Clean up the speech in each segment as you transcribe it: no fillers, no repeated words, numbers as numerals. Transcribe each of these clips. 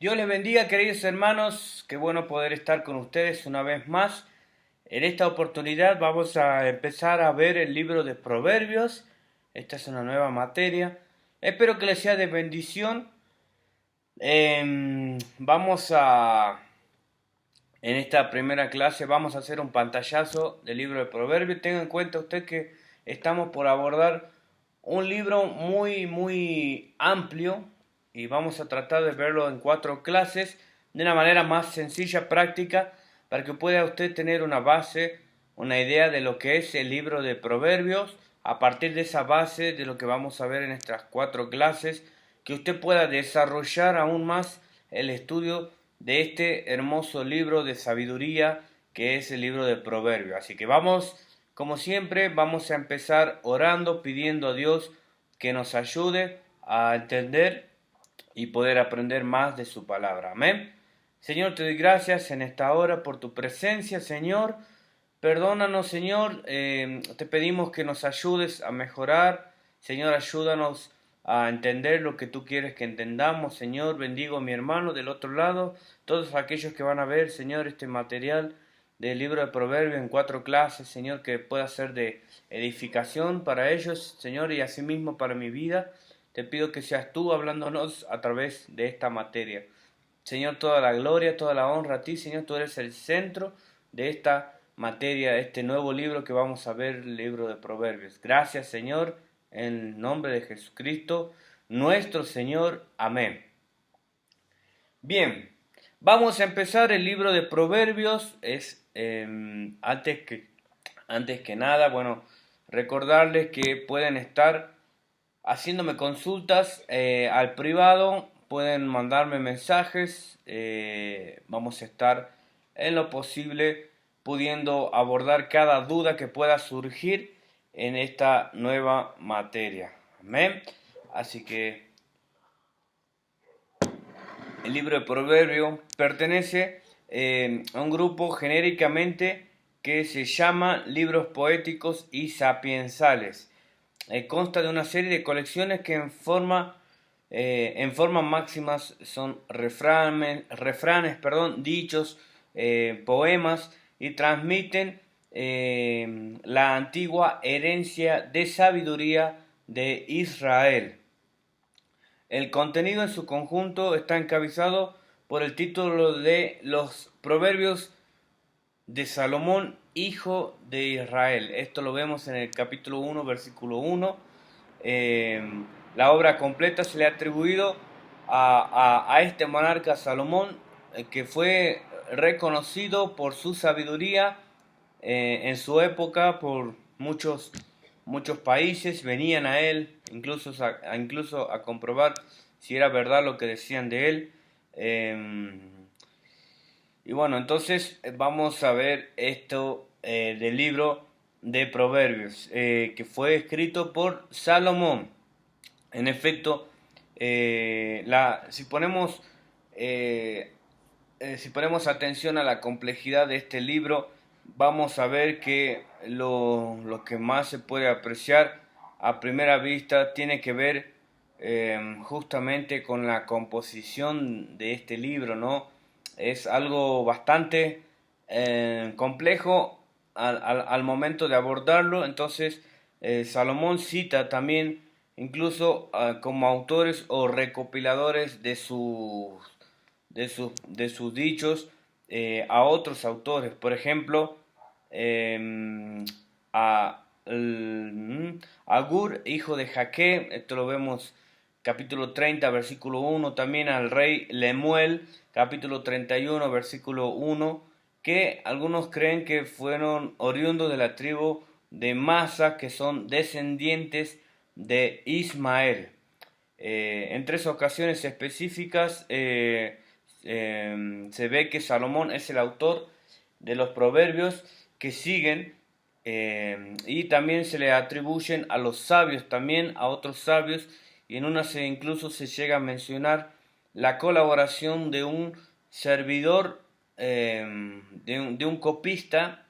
Dios les bendiga, queridos hermanos. Qué bueno poder estar con ustedes una vez más. En esta oportunidad vamos a empezar a ver el libro de Proverbios. Esta es una nueva materia. Espero que les sea de bendición. Vamos a, en esta primera clase, vamos a hacer un pantallazo del libro de Proverbios. Tenga en cuenta usted que estamos por abordar un libro muy amplio y vamos a tratar de verlo en 4 clases de una manera más sencilla, práctica, para que pueda usted tener una base, una idea de lo que es el libro de Proverbios. A partir de esa base de lo que vamos a ver en estas 4 clases, que usted pueda desarrollar aún más el estudio de este hermoso libro de sabiduría que es el libro de Proverbios. Así que vamos, como siempre, vamos a empezar orando, pidiendo a Dios que nos ayude a entender y poder aprender más de su palabra. Amén. Señor, te doy gracias en esta hora por tu presencia, Señor. Perdónanos, Señor. Te pedimos que nos ayudes a mejorar. Señor, ayúdanos a entender lo que tú quieres que entendamos. Señor, bendigo a mi hermano del otro lado. Todos aquellos que van a ver, Señor, este material del libro de Proverbios en 4 clases, Señor, que pueda ser de edificación para ellos, Señor, y asimismo para mi vida. Te pido que seas tú hablándonos a través de esta materia. Señor, toda la gloria, toda la honra a ti, Señor, tú eres el centro de esta materia, de este nuevo libro que vamos a ver, el libro de Proverbios. Gracias, Señor, en el nombre de Jesucristo, nuestro Señor. Amén. Bien, vamos a empezar el libro de Proverbios. Antes que nada, bueno, recordarles que pueden estar haciéndome consultas al privado, pueden mandarme mensajes, vamos a estar en lo posible pudiendo abordar cada duda que pueda surgir en esta nueva materia. Amén. Así que el libro de Proverbios pertenece a un grupo genéricamente que se llama Libros Poéticos y Sapiensales. Consta de una serie de colecciones que en forma máximas son refranes, dichos, poemas y transmiten la antigua herencia de sabiduría de Israel. El contenido en su conjunto está encabezado por el título de Los Proverbios de Salomón, hijo de Israel. Esto lo vemos en el capítulo 1, versículo 1. La obra completa se le ha atribuido a este monarca Salomón, que fue reconocido por su sabiduría en su época por muchos países. Venían a él incluso a comprobar si era verdad lo que decían de él. Y bueno, entonces vamos a ver esto del libro de Proverbios, que fue escrito por Salomón. En efecto, si ponemos atención a la complejidad de este libro, vamos a ver que lo que más se puede apreciar a primera vista tiene que ver justamente con la composición de este libro, ¿no? Es algo bastante complejo al momento de abordarlo. Entonces Salomón cita también incluso como autores o recopiladores de sus dichos a otros autores. Por ejemplo, a Agur, hijo de Jaque. Esto lo vemos capítulo 30, versículo 1, también al rey Lemuel, capítulo 31, versículo 1, que algunos creen que fueron oriundos de la tribu de Masa, que son descendientes de Ismael. En 3 ocasiones específicas se ve que Salomón es el autor de los proverbios que siguen, y también se le atribuyen a los sabios, también a otros sabios, y en una incluso se llega a mencionar la colaboración de un servidor, de un copista,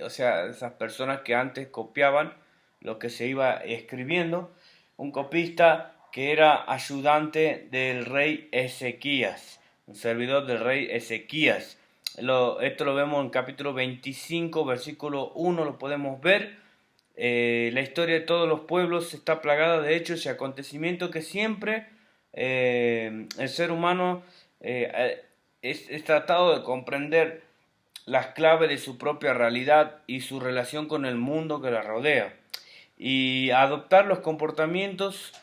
o sea, esas personas que antes copiaban lo que se iba escribiendo, un copista que era ayudante del rey Ezequías. un servidor del rey Ezequías. Esto lo vemos en capítulo 25, versículo 1, lo podemos ver. La historia de todos los pueblos está plagada de hechos y acontecimientos que siempre el ser humano es tratado de comprender las claves de su propia realidad y su relación con el mundo que la rodea, y adoptar los comportamientos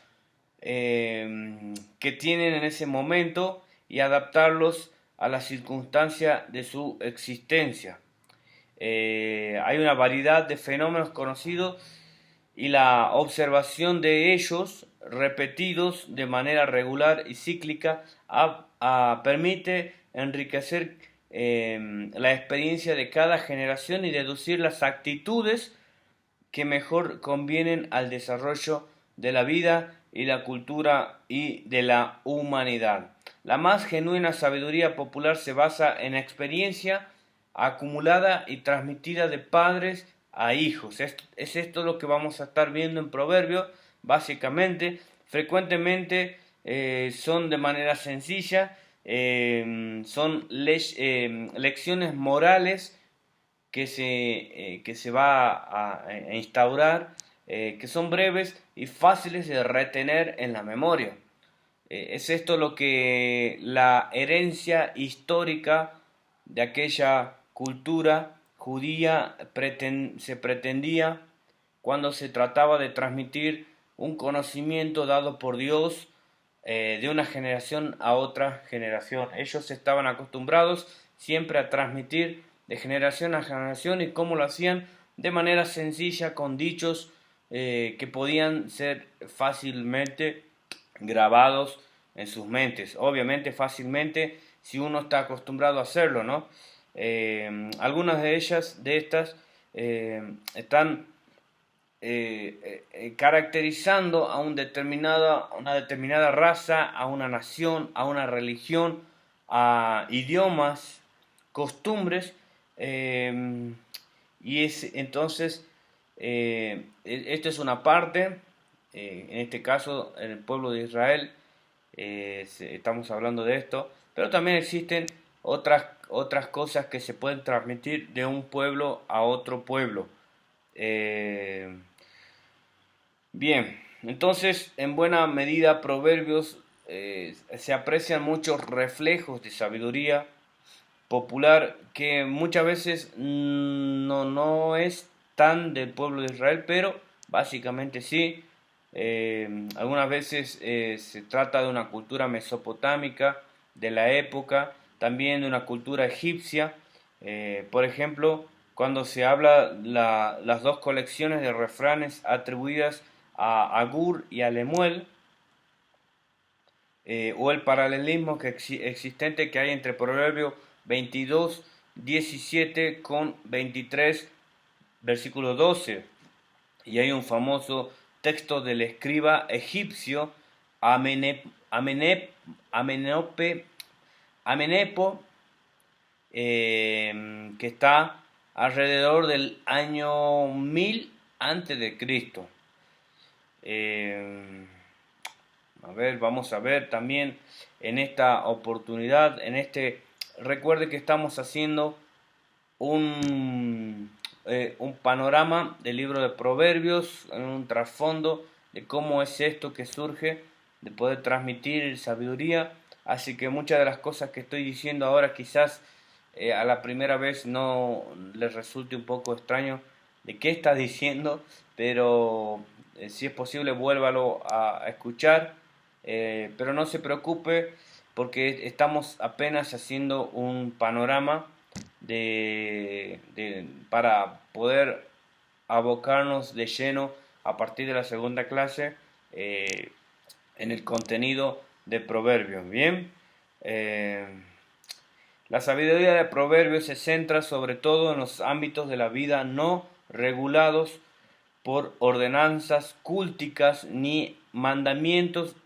que tienen en ese momento y adaptarlos a la circunstancia de su existencia. Hay una variedad de fenómenos conocidos y la observación de ellos repetidos de manera regular y cíclica permite enriquecer la experiencia de cada generación y deducir las actitudes que mejor convienen al desarrollo de la vida y la cultura y de la humanidad. La más genuina sabiduría popular se basa en experiencia acumulada y transmitida de padres a hijos. Es esto lo que vamos a estar viendo en Proverbios, básicamente. Frecuentemente son de manera sencilla, son lecciones morales que se va a instaurar, que son breves y fáciles de retener en la memoria. Es esto lo que la herencia histórica de aquella cultura judía se pretendía cuando se trataba de transmitir un conocimiento dado por Dios de una generación a otra generación. Ellos estaban acostumbrados siempre a transmitir de generación a generación, y cómo lo hacían de manera sencilla con dichos que podían ser fácilmente grabados en sus mentes. Obviamente fácilmente si uno está acostumbrado a hacerlo, ¿no? Algunas de estas, están caracterizando a una determinada raza, a una nación, a una religión, a idiomas, costumbres, y entonces esto es una parte, en este caso en el pueblo de Israel, estamos hablando de esto, pero también existen otras cosas que se pueden transmitir de un pueblo a otro pueblo. Bien, entonces en buena medida Proverbios se aprecian muchos reflejos de sabiduría popular que muchas veces no es tan del pueblo de Israel, pero básicamente sí. Algunas veces se trata de una cultura mesopotámica de la época, también de una cultura egipcia. Por ejemplo, cuando se habla las dos colecciones de refranes atribuidas a Agur y a Lemuel, o el paralelismo existente que hay entre Proverbios 22, 17 con 23, versículo 12. Y hay un famoso texto del escriba egipcio Amenepo, que está alrededor del año 1000 antes de Cristo. Vamos a ver también en esta oportunidad, recuerde que estamos haciendo un panorama del libro de Proverbios, en un trasfondo de cómo es esto que surge, de poder transmitir sabiduría. Así que muchas de las cosas que estoy diciendo ahora quizás a la primera vez no les resulte un poco extraño de qué está diciendo, pero si es posible vuélvalo a escuchar, pero no se preocupe porque estamos apenas haciendo un panorama para poder abocarnos de lleno a partir de la segunda clase en el contenido de Proverbios. Bien, la sabiduría de Proverbios se centra sobre todo en los ámbitos de la vida no regulados por ordenanzas culticas ni mandamientos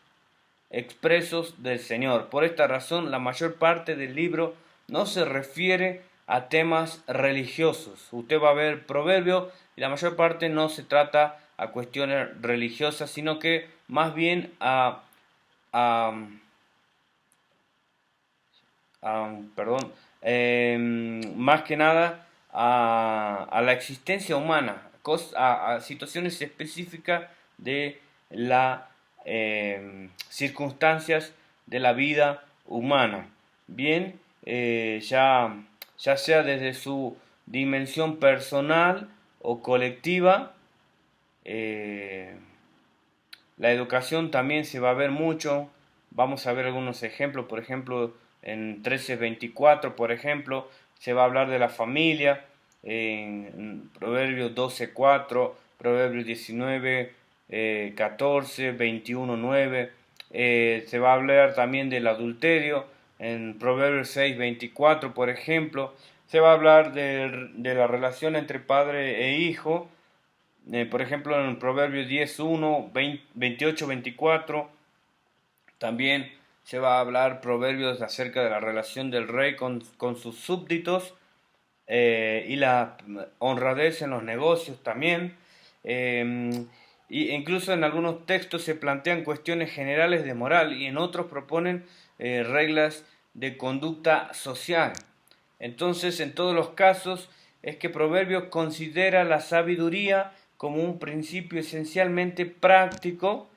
expresos del Señor. Por esta razón, la mayor parte del libro no se refiere a temas religiosos. Usted va a ver Proverbios y la mayor parte no se trata a cuestiones religiosas, sino que más bien a perdón, más que nada a la existencia humana, a situaciones específicas de las circunstancias de la vida humana. Bien, ya sea desde su dimensión personal o colectiva, eh, la educación también se va a ver mucho. Vamos a ver algunos ejemplos. Por ejemplo, en 13:24, por ejemplo, se va a hablar de la familia. En Proverbios 12:4, Proverbios 19, 14, 21:9. Se va a hablar también del adulterio. En Proverbios 6:24, por ejemplo, se va a hablar de la relación entre padre e hijo. Por ejemplo, en Proverbios 10:1, 28:24, también se va a hablar Proverbios acerca de la relación del rey con sus súbditos, y la honradez en los negocios también. Y incluso en algunos textos se plantean cuestiones generales de moral y en otros proponen reglas de conducta social. Entonces, en todos los casos, es que Proverbios considera la sabiduría como un principio esencialmente práctico,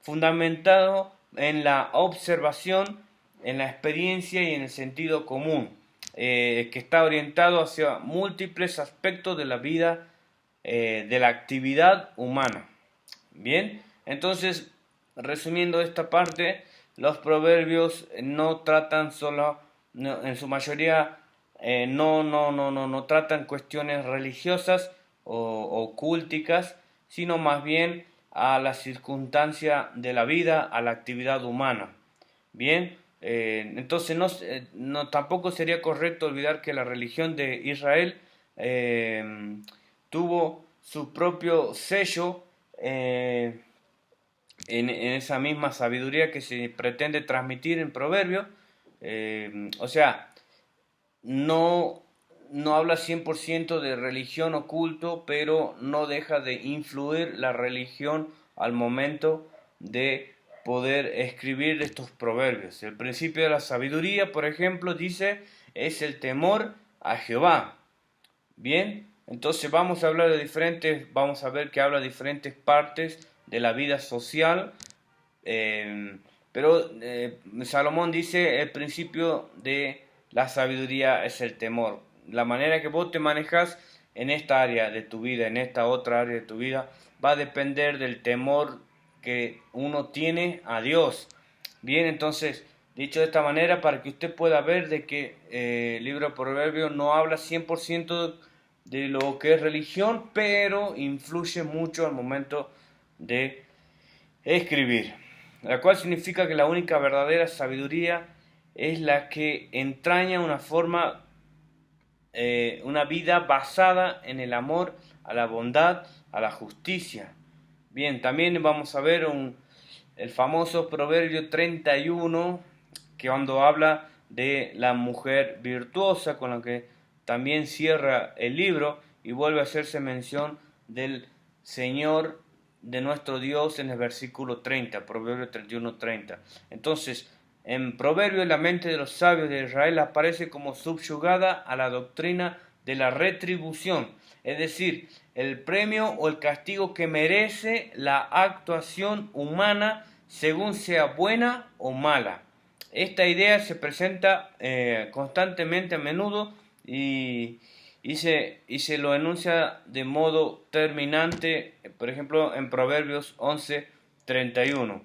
fundamentado en la observación, en la experiencia y en el sentido común, que está orientado hacia múltiples aspectos de la vida, de la actividad humana. Bien, entonces, resumiendo esta parte, los proverbios no tratan solo, en su mayoría, no tratan cuestiones religiosas o culticas, sino más bien a la circunstancia de la vida, a la actividad humana. Bien, entonces tampoco sería correcto olvidar que la religión de Israel tuvo su propio sello, en esa misma sabiduría que se pretende transmitir en Proverbios. O sea, no, no habla 100% de religión o culto, pero no deja de influir la religión al momento de poder escribir estos proverbios. El principio de la sabiduría, por ejemplo, dice, es el temor a Jehová. Bien, entonces vamos a ver que habla de diferentes partes de la vida social, eh, pero Salomón dice el principio de la sabiduría es el temor. La manera que vos te manejas en esta área de tu vida, en esta otra área de tu vida, va a depender del temor que uno tiene a Dios. Bien, entonces, dicho de esta manera, para que usted pueda ver de que el libro de Proverbios no habla 100% de lo que es religión, pero influye mucho al momento de escribir, la cual significa que la única verdadera sabiduría es la que entraña una vida basada en el amor, a la bondad, a la justicia. Bien, también vamos a ver el famoso Proverbio 31, que cuando habla de la mujer virtuosa, con la que también cierra el libro y vuelve a hacerse mención del Señor de nuestro Dios en el versículo 30, Proverbio 31:30. Entonces, en Proverbio la mente de los sabios de Israel aparece como subyugada a la doctrina de la retribución, es decir, el premio o el castigo que merece la actuación humana según sea buena o mala. Esta idea se presenta constantemente a menudo y se lo enuncia de modo terminante, por ejemplo, en Proverbios 11:31,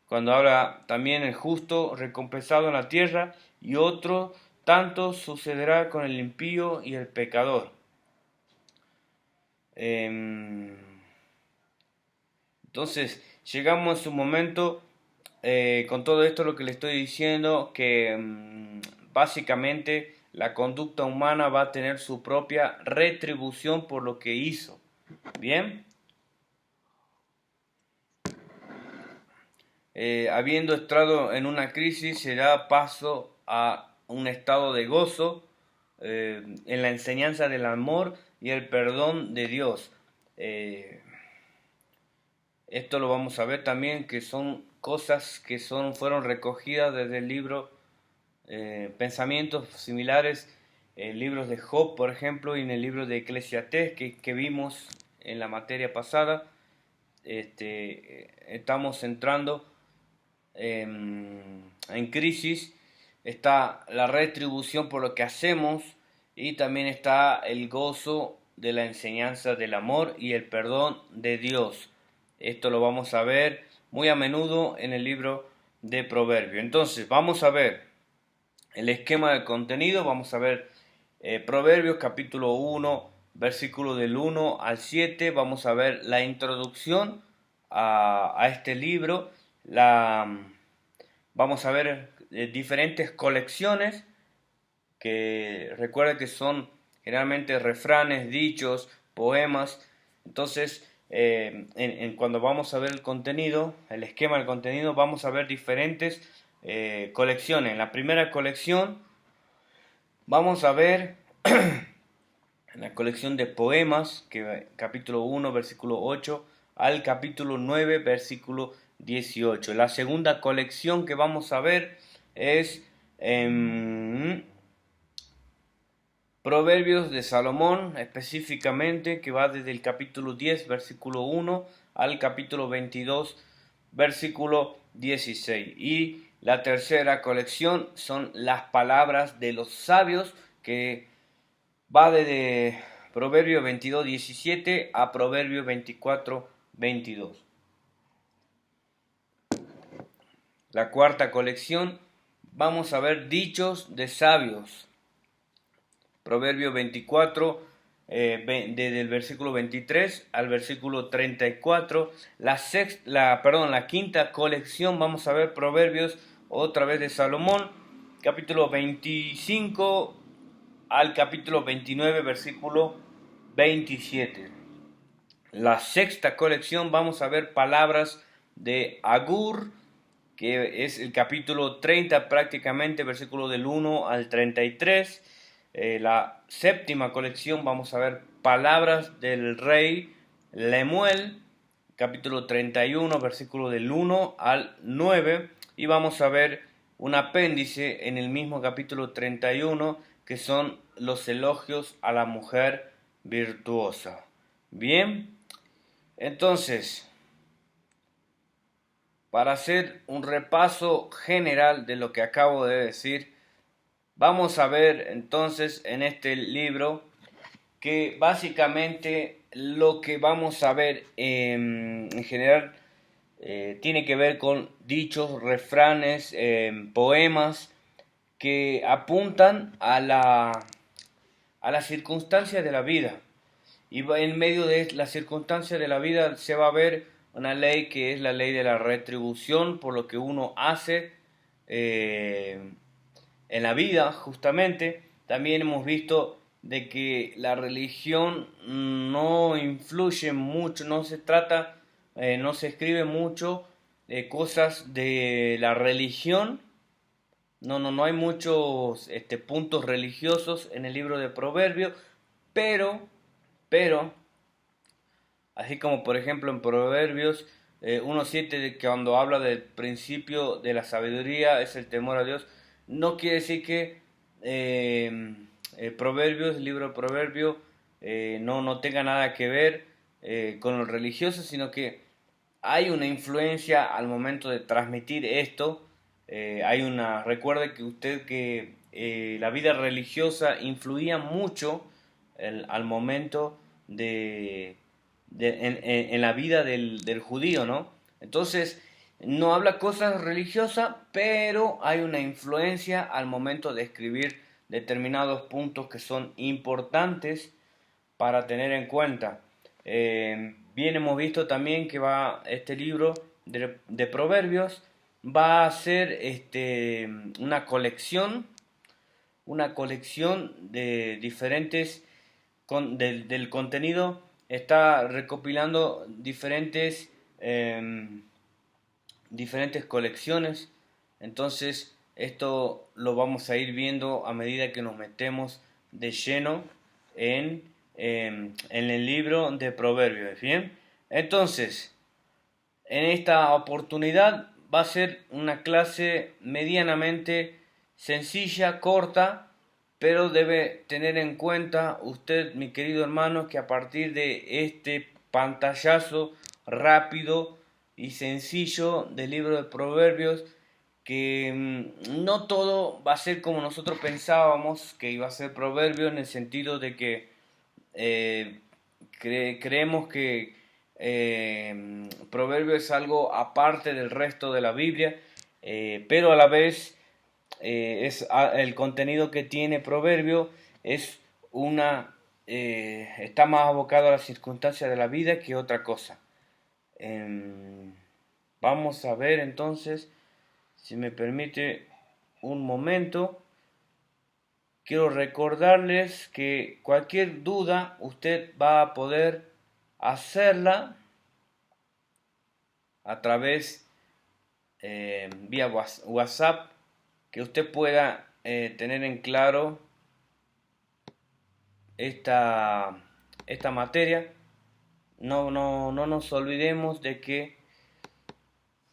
cuando habla también el justo recompensado en la tierra y otro tanto sucederá con el impío y el pecador. Entonces, llegamos a un momento, con todo esto lo que le estoy diciendo, que básicamente la conducta humana va a tener su propia retribución por lo que hizo. Bien, habiendo estado en una crisis, se da paso a un estado de gozo, en la enseñanza del amor y el perdón de Dios. Esto lo vamos a ver también, que son cosas que fueron recogidas desde el libro pensamientos similares en libros de Job, por ejemplo, y en el libro de Eclesiastés que vimos en la materia pasada. Estamos entrando en crisis. Está la retribución por lo que hacemos y también está el gozo de la enseñanza del amor y el perdón de Dios. Esto lo vamos a ver muy a menudo en el libro de Proverbios. Entonces, vamos a ver el esquema del contenido. Vamos a ver Proverbios capítulo 1, versículo del 1 al 7. Vamos a ver la introducción a este libro. Vamos a ver diferentes colecciones que recuerda que son generalmente refranes, dichos, poemas. Entonces, cuando vamos a ver el contenido, el esquema del contenido, vamos a ver diferentes colecciones. En la primera colección vamos a ver en la colección de poemas, que capítulo 1, versículo 8 al capítulo 9, versículo 18. La segunda colección que vamos a ver es Proverbios de Salomón, específicamente, que va desde el capítulo 10, versículo 1 al capítulo 22, versículo 16. Y la tercera colección son las palabras de los sabios, que va desde Proverbio 22, 17 a Proverbio 24, 22. La cuarta colección, vamos a ver dichos de sabios. Proverbio 24, desde el versículo 23 al versículo 34. La quinta colección, vamos a ver Proverbios otra vez de Salomón, capítulo 25 al capítulo 29, versículo 27. La sexta colección, vamos a ver palabras de Agur, que es el capítulo 30 prácticamente, versículo del 1 al 33. La séptima colección, vamos a ver palabras del rey Lemuel, capítulo 31, versículo del 1 al 9. Y vamos a ver un apéndice en el mismo capítulo 31, que son los elogios a la mujer virtuosa. Bien, entonces, para hacer un repaso general de lo que acabo de decir, vamos a ver entonces en este libro que básicamente lo que vamos a ver en general tiene que ver con dichos, refranes, poemas que apuntan a las circunstancias de la vida. Y en medio de las circunstancias de la vida se va a ver una ley que es la ley de la retribución por lo que uno hace en la vida, justamente. También hemos visto de que la religión no influye mucho, no se trata, no se escribe mucho cosas de la religión. No hay muchos puntos religiosos en el libro de Proverbios, pero, así como por ejemplo en Proverbios 1.7, de que cuando habla del principio de la sabiduría es el temor a Dios, no quiere decir que Proverbios, el libro de Proverbios, no tenga nada que ver con lo religioso, sino que hay una influencia al momento de transmitir esto. Recuerde que usted que la vida religiosa influía mucho al momento en la vida del judío, ¿no? Entonces, no habla cosas religiosas, pero hay una influencia al momento de escribir determinados puntos que son importantes para tener en cuenta. Bien, hemos visto también que este libro de Proverbios va a ser una colección de diferentes del contenido. Está recopilando diferentes colecciones. Entonces esto lo vamos a ir viendo a medida que nos metemos de lleno en el libro de Proverbios. Bien, entonces en esta oportunidad va a ser una clase medianamente sencilla, corta, pero debe tener en cuenta usted, mi querido hermano, que a partir de este pantallazo rápido y sencillo del libro de Proverbios, que no todo va a ser como nosotros pensábamos que iba a ser Proverbio, en el sentido de que eh, creemos que Proverbio es algo aparte del resto de la Biblia, pero a la vez el contenido que tiene Proverbio es está más abocado a las circunstancias de la vida que otra cosa. Vamos a ver entonces, si me permite un momento. Quiero recordarles que cualquier duda usted va a poder hacerla a través vía WhatsApp, que usted pueda tener en claro esta materia. No nos olvidemos de que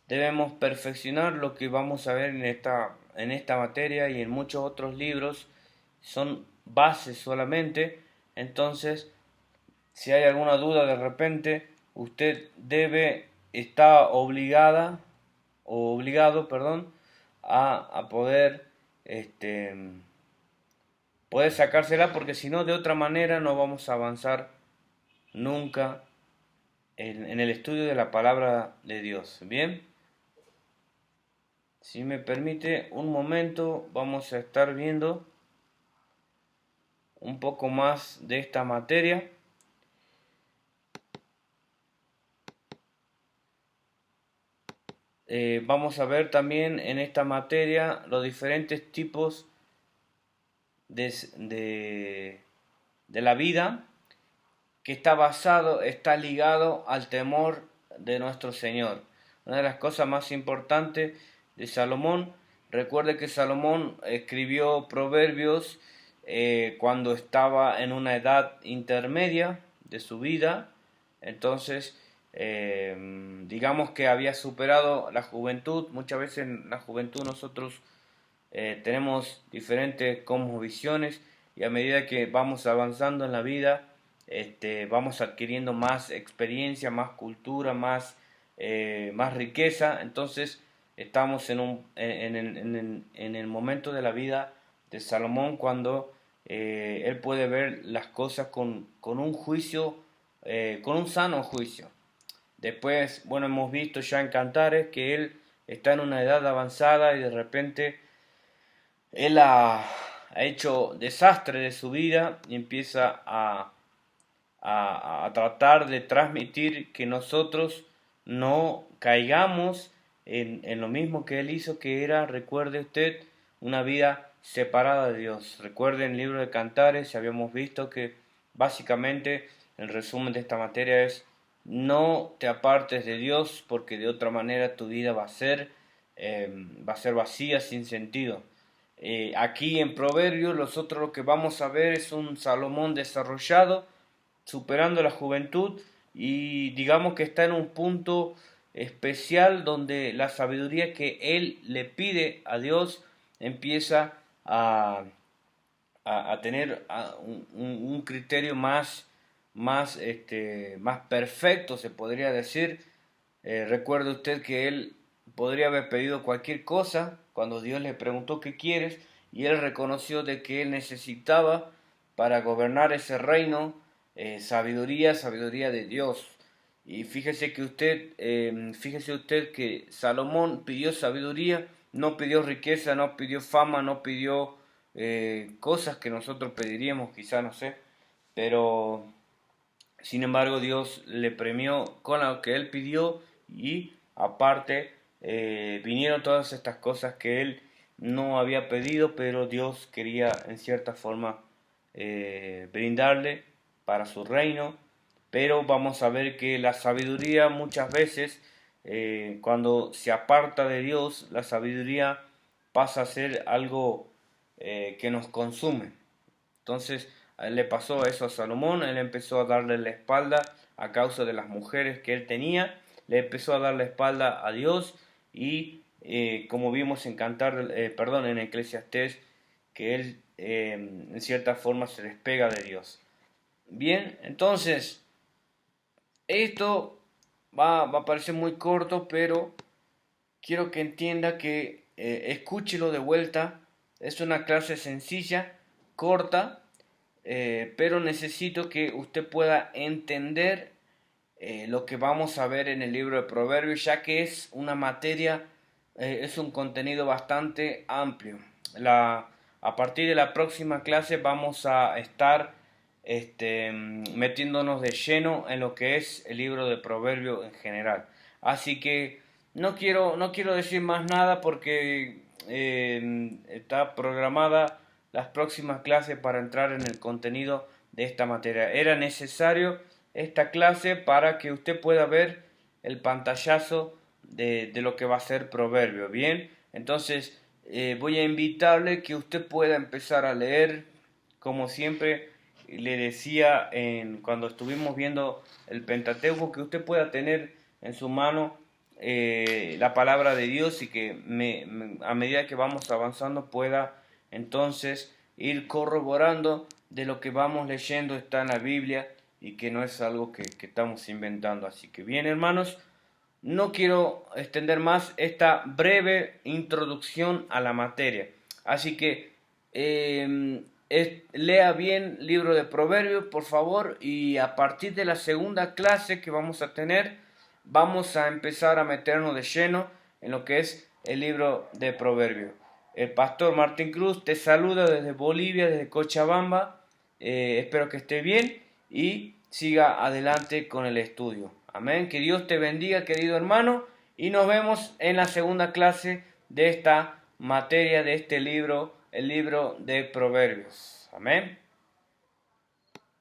debemos perfeccionar lo que vamos a ver en esta materia y en muchos otros libros. Son bases solamente. Entonces, si hay alguna duda de repente, usted está obligada o obligado, perdón, a poder poder sacársela, porque si no, de otra manera no vamos a avanzar nunca en el estudio de la palabra de Dios. Bien, si me permite un momento, vamos a estar viendo un poco más de esta materia. Vamos a ver también en esta materia los diferentes tipos de la vida, que está ligado al temor de nuestro Señor. Una de las cosas más importantes de Salomón, recuerde que Salomón escribió Proverbios cuando estaba en una edad intermedia de su vida. Entonces, digamos que había superado la juventud. Muchas veces en la juventud nosotros tenemos diferentes cosmovisiones, y a medida que vamos avanzando en la vida, vamos adquiriendo más experiencia, más cultura, más riqueza. Entonces estamos en el momento de la vida de Salomón, cuando él puede ver las cosas con un juicio, con un sano juicio. Después, bueno, hemos visto ya en Cantares que él está en una edad avanzada y de repente él ha hecho desastre de su vida y empieza a tratar de transmitir que nosotros no caigamos en lo mismo que él hizo, que era, recuerde usted, una vida separada de Dios. Recuerden el libro de Cantares, habíamos visto que básicamente el resumen de esta materia es: no te apartes de Dios, porque de otra manera tu vida va a ser vacía, sin sentido. Aquí en Proverbios nosotros lo que vamos a ver es un Salomón desarrollado, superando la juventud, y digamos que está en un punto especial donde la sabiduría que él le pide a Dios empieza a tener un criterio más perfecto, se podría decir. Recuerde usted que él podría haber pedido cualquier cosa cuando Dios le preguntó qué quieres, y él reconoció de que él necesitaba para gobernar ese reino sabiduría de Dios. Y fíjese usted que Salomón pidió sabiduría, no pidió riqueza, no pidió fama, no pidió cosas que nosotros pediríamos, quizá, no sé, pero sin embargo Dios le premió con lo que él pidió, y aparte vinieron todas estas cosas que él no había pedido, pero Dios quería en cierta forma brindarle para su reino. Pero vamos a ver que la sabiduría muchas veces, cuando se aparta de Dios, la sabiduría pasa a ser algo que nos consume. Entonces a él le pasó eso a Salomón. Él empezó a darle la espalda a causa de las mujeres que él tenía, le empezó a dar la espalda a Dios, y como vimos en en Eclesiastés, que él en cierta forma se despega de Dios. Bien, entonces, esto va a parecer muy corto, pero quiero que entienda que escúchelo de vuelta. Es una clase sencilla, corta, pero necesito que usted pueda entender lo que vamos a ver en el libro de Proverbios, ya que es una materia, es un contenido bastante amplio. A partir de la próxima clase vamos a estar metiéndonos de lleno en lo que es el libro de Proverbios en general. Así que no quiero decir más nada porque está programada las próximas clases para entrar en el contenido de esta materia. Era necesario esta clase para que usted pueda ver el pantallazo de lo que va a ser Proverbio. Bien, entonces voy a invitarle que usted pueda empezar a leer, como siempre le decía cuando estuvimos viendo el Pentateuco, que usted pueda tener en su mano la palabra de Dios y que a medida que vamos avanzando pueda entonces ir corroborando de lo que vamos leyendo está en la Biblia y que no es algo que estamos inventando. Así que bien, hermanos, no quiero extender más esta breve introducción a la materia. Así que lea bien el libro de Proverbios, por favor, y a partir de la segunda clase que vamos a tener, vamos a empezar a meternos de lleno en lo que es el libro de Proverbios. El pastor Martín Cruz te saluda desde Bolivia, desde Cochabamba. Espero que esté bien y siga adelante con el estudio. Amén. Que Dios te bendiga, querido hermano, y nos vemos en la segunda clase de esta materia, de este libro, el libro de Proverbios. Amén.